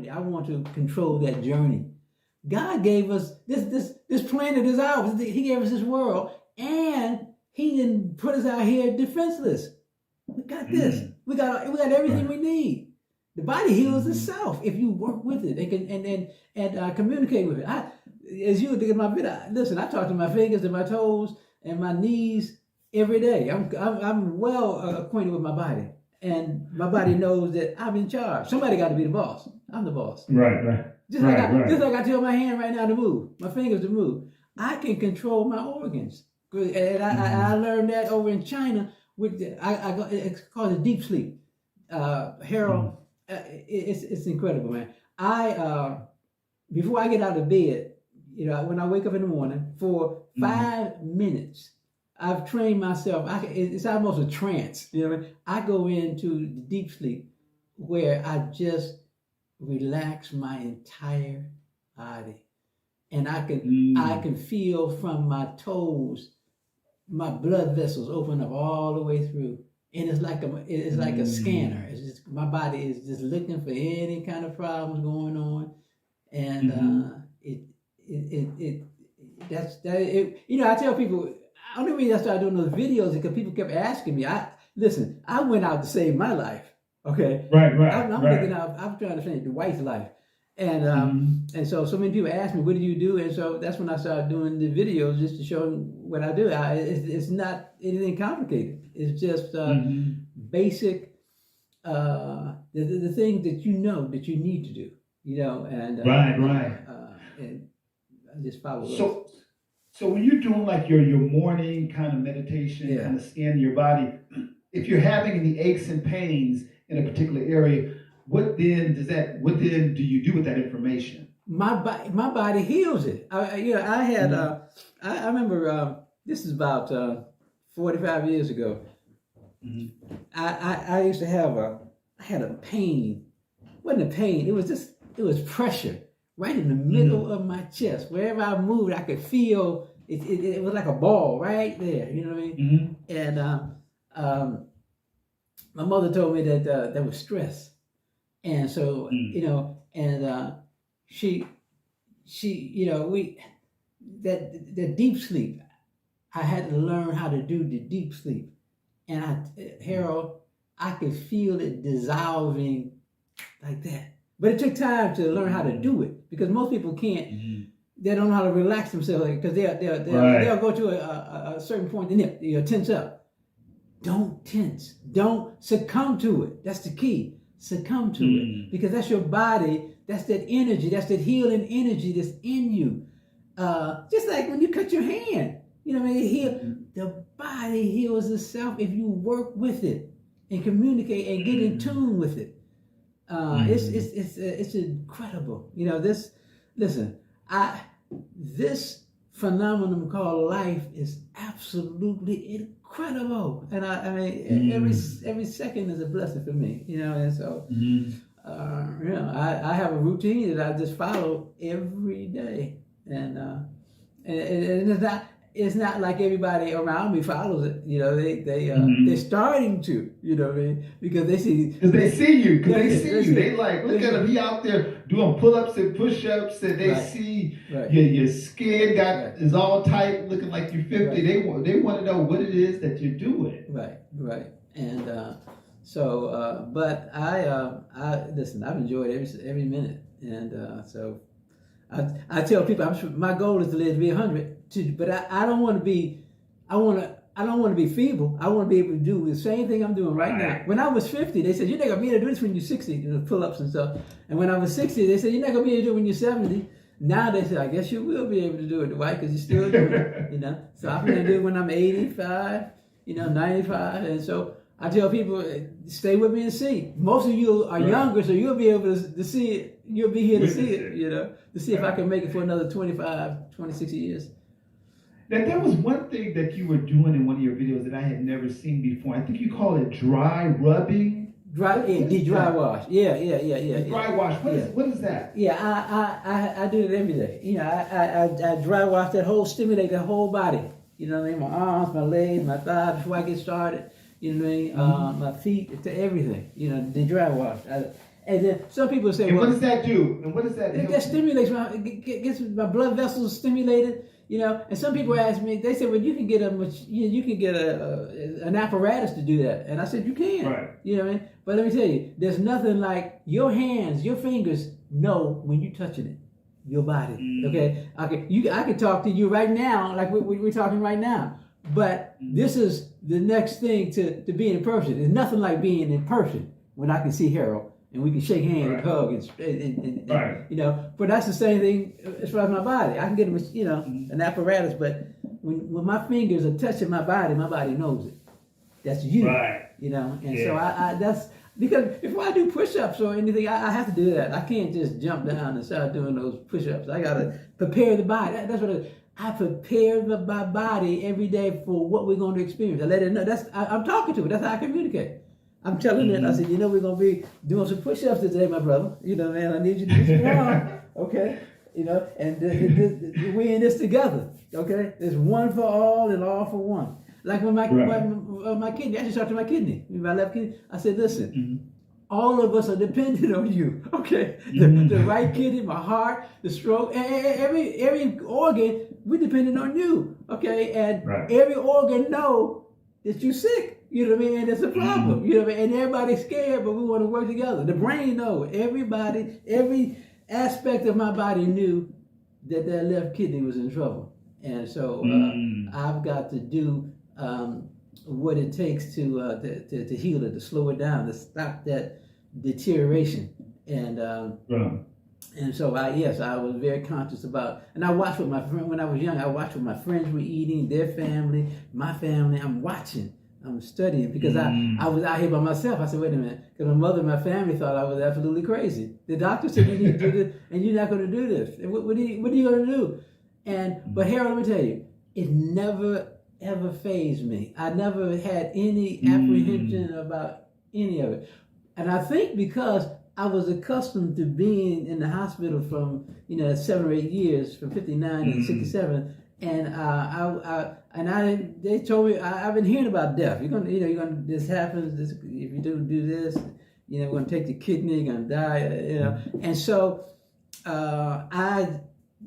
journey. I want to control that journey. God gave us this planet is ours. He gave us this world, and He didn't put us out here defenseless. We got this. We got everything we need. The body heals itself if you work with it and communicate with it. As you look at my video, listen. I talk to my fingers and my toes and my knees every day. I'm well acquainted with my body, and my body knows that I'm in charge. Somebody got to be the boss. I'm the boss. Right. Just like I tell my hand right now to move, my fingers to move. I can control my organs, and I learned that over in China. It's called a deep sleep. Harold, it's incredible, man. Before I get out of bed, when I wake up in the morning, for 5 minutes, I've trained myself. It's almost a trance. You know what I mean? I go into deep sleep where I just relax my entire body, and I can feel from my toes, my blood vessels open up all the way through, and it's like a scanner. It's just, my body is just looking for any kind of problems going on, and I tell people. The only reason I started doing those videos is because people kept asking me. I went out to save my life. Okay. Right. I'm looking out. I'm trying to finish Dwight's life, and so many people ask me, "What do you do?" And so that's when I started doing the videos just to show them what I do. It's not anything complicated. It's just basic, the things that that you need to do. And right. And I just follow those. So when you're doing like your morning kind of meditation, kind of scanning your body, if you're having any aches and pains in a particular area, what then do you do with that information? My body heals it. I remember this is about 45 years ago. I used to have I had a pain. It wasn't a pain. It was pressure right in the middle of my chest. Wherever I moved, I could feel it was like a ball right there. You know what I mean? And my mother told me that that was stress, and so she that deep sleep. I had to learn how to do the deep sleep, and Harold, I could feel it dissolving like that. But it took time to learn how to do it because most people can't. They don't know how to relax themselves because they'll go to a certain point and they'll tense up. Don't tense. Don't succumb to it. That's the key. Succumb to it because that's your body. That's that energy. That's that healing energy that's in you. Just like when you cut your hand, the body heals itself if you work with it and communicate and get in tune with it. It's incredible. This phenomenon called life is absolutely incredible, and every second is a blessing for me. And so I have a routine that I just follow every day, and it's not like everybody around me follows it. They're starting to, because they see you. They like, look at him. He out there doing pull-ups and push-ups, and they see your skin is all tight, looking like you're 50. Right. They want to know what it is that you're doing. Right. And but I listen. I've enjoyed every minute, and so I tell people my goal is to live to be 100. But I don't want to be. I don't want to be feeble. I want to be able to do the same thing I'm doing right now. When I was 50, they said, you're not going to be able to do this when you're 60, pull-ups and stuff. And when I was 60, they said, you're not going to be able to do it when you're 70. Now they say, I guess you will be able to do it, Dwight, because you're still doing it. So I'm going to do it when I'm 85, 95. And so I tell people, stay with me and see. Most of you are younger, so you'll be able to see it. You'll be here to see it, to see if I can make it for another 25, 26 years. Now, there was one thing that you were doing in one of your videos that I had never seen before. I think you call it dry rubbing. Dry wash. Yeah. Dry wash. What is that? Yeah, I do it every day. I dry wash stimulate the whole body. You know what I mean? My arms, my legs, my thighs before I get started. You know what I mean? My feet, to everything. The dry wash. And then some people say, and well, what does that do? And what does that help? that stimulates gets my blood vessels stimulated, you know. And some people ask me, they say, well, you can get an apparatus to do that. And I said, you can, right. You know what I mean? But let me tell you, there's nothing like your hands, your fingers know when you're touching it, your body. Okay, I can talk to you right now, like we're talking right now. But this is the next thing to being in person. There's nothing like being in person when I can see Harold. And we can shake hands and hug and right. You know, but that's the same thing as far as my body. I can get an apparatus, but when my fingers are touching my body knows it. That's you, right? You know, and so I that's because if I do push-ups or anything, I have to do that. I can't just jump down and start doing those push-ups. I gotta prepare the body. That's what I prepare my body every day for what we're going to experience. I let it know. I'm talking to it. That's how I communicate. I'm telling it. I said, you know, we're gonna be doing some push-ups today, my brother. You know, man, I need you to be strong, okay? You know, and we're in this together, okay? There's one for all and all for one. Like when my kidney, I just talked to my kidney, my left kidney. I said, listen, all of us are dependent on you, okay? The right kidney, my heart, the stroke, every organ, we're dependent on you, okay? And every organ know that you're sick. You know what I mean? And it's a problem. You know what I mean? And everybody's scared, but we want to work together. The brain knows. Everybody, every aspect of my body knew that left kidney was in trouble. And so I've got to do what it takes to heal it, to slow it down, to stop that deterioration. And and so I was very conscious about, and I watched what my friend, when I was young, I watched what my friends were eating, their family, my family. I'm watching. I'm studying because I was out here by myself. I said, wait a minute, because my mother and my family thought I was absolutely crazy. The doctor said you need to do this, and you're not going to do this. And what are you going to do? But Harold, let me tell you, it never ever fazed me. I never had any apprehension about any of it, and I think because I was accustomed to being in the hospital from 7 or 8 years, from 59 to 67. And they told me I've been hearing about death. This happens. This, if you don't do this, we're gonna take the kidney. You're gonna die. And so I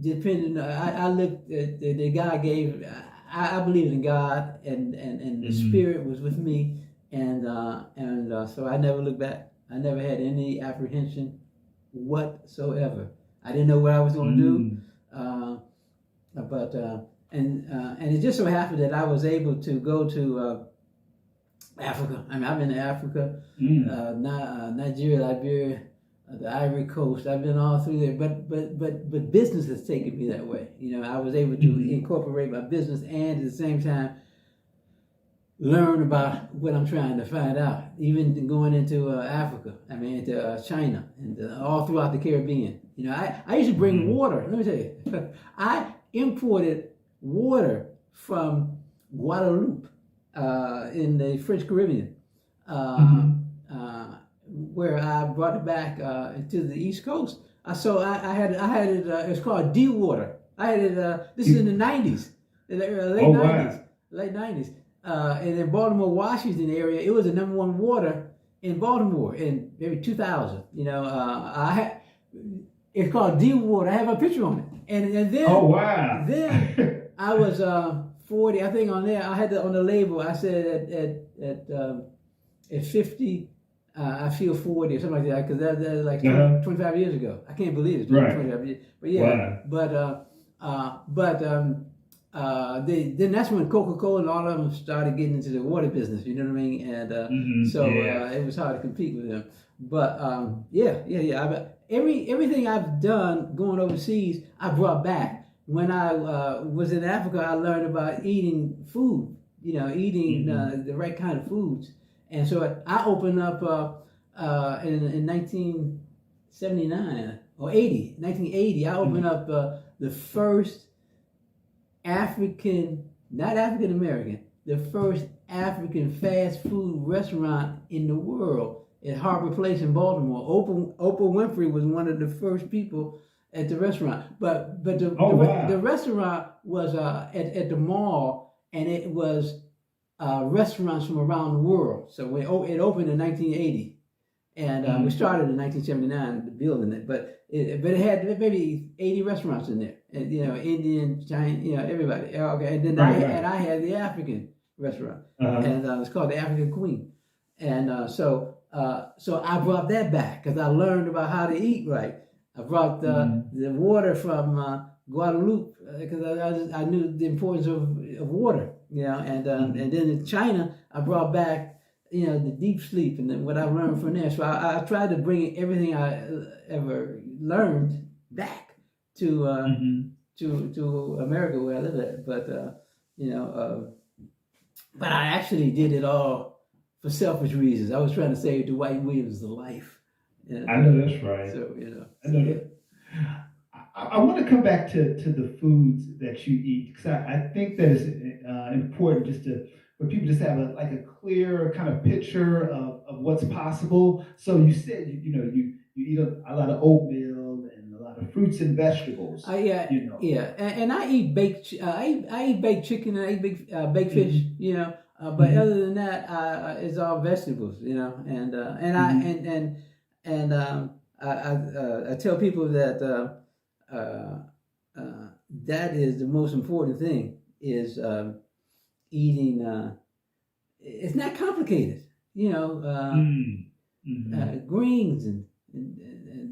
depended. I looked at the God gave. I believed in God, and the Spirit was with me, and so I never looked back. I never had any apprehension whatsoever. I didn't know what I was going to do. And it just so happened that I was able to go to Africa. I mean, I've been to Africa, Nigeria, Liberia, the Ivory Coast. I've been all through there. But business has taken me that way. I was able to incorporate my business and at the same time learn about what I'm trying to find out. Even going into Africa, into China, and all throughout the Caribbean. I used to bring water. Let me tell you, I imported water from Guadeloupe in the French Caribbean, where I brought it back to the East Coast. So I had it. It's called D water. I had it. This is in the '90s, the late '90s. And in Baltimore, Washington area, it was the #1 water in Baltimore in maybe 2000. It's called D water. I have a picture on it. And then then I was 40. I think on there I had on the label. I said at 50, I feel 40 or something like that, because that's like 25 years ago. I can't believe it's 25 years. But yeah, then that's when Coca-Cola and all of them started getting into the water business. You know what I mean? And it was hard to compete with them. But everything I've done going overseas, I brought back. When I was in Africa, I learned about eating food. Eating the right kind of foods. And so I opened up in 1979 or 1980. I opened up the first not African American, the first African fast food restaurant in the world at Harbor Place in Baltimore. Oprah Winfrey was one of the first people at the restaurant. But the restaurant was at the mall, and it was restaurants from around the world. So it opened in 1980, And we started in 1979 building it, but it had maybe 80 restaurants in there, and Indian, Chinese, everybody. Okay, and then I had the African restaurant, and it's called the African Queen, and so I brought that back because I learned about how to eat right. I brought the water from Guadeloupe because I knew the importance of water, and then in China I brought back the deep sleep and then what I learned from there. So I tried to bring everything I ever learned back to America where I live at. But I actually did it all for selfish reasons. I was trying to save Dwight Williams' life. I know that's right. So I know that. I want to come back to the foods that you eat because I think that it's important just for people just have a clear kind of picture of what's possible. So you said you eat a lot of oatmeal and a lot of fruits and vegetables. And I eat baked. I eat baked chicken and I eat baked fish. But other than that, it's all vegetables. I tell people that that is the most important thing is eating. It's not complicated, greens and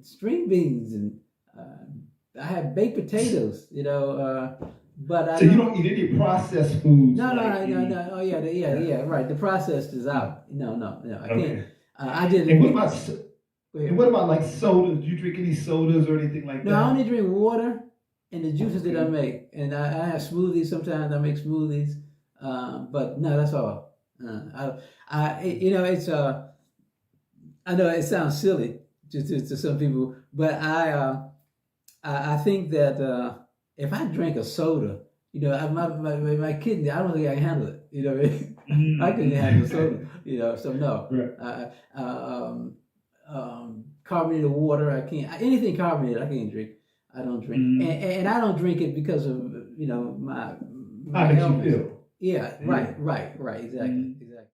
string beans and I have baked potatoes, but so you don't eat any processed foods. No. Oh yeah. Right. The processed is out. No. I can't. I didn't. And what about like sodas? Do you drink any sodas or anything like that? No, I only drink water and the juices that I make, and I have smoothies. Sometimes I make smoothies, but no, that's all. It's I know it sounds silly to some people, but I think that if I drank a soda, my kidney, I don't think I can handle it. You know what I mean? I couldn't handle soda. So no. Right. Carbonated water, I can't. Anything carbonated, I can't drink. I don't drink, and I don't drink it because of my how makes you feel. Yeah, right, exactly.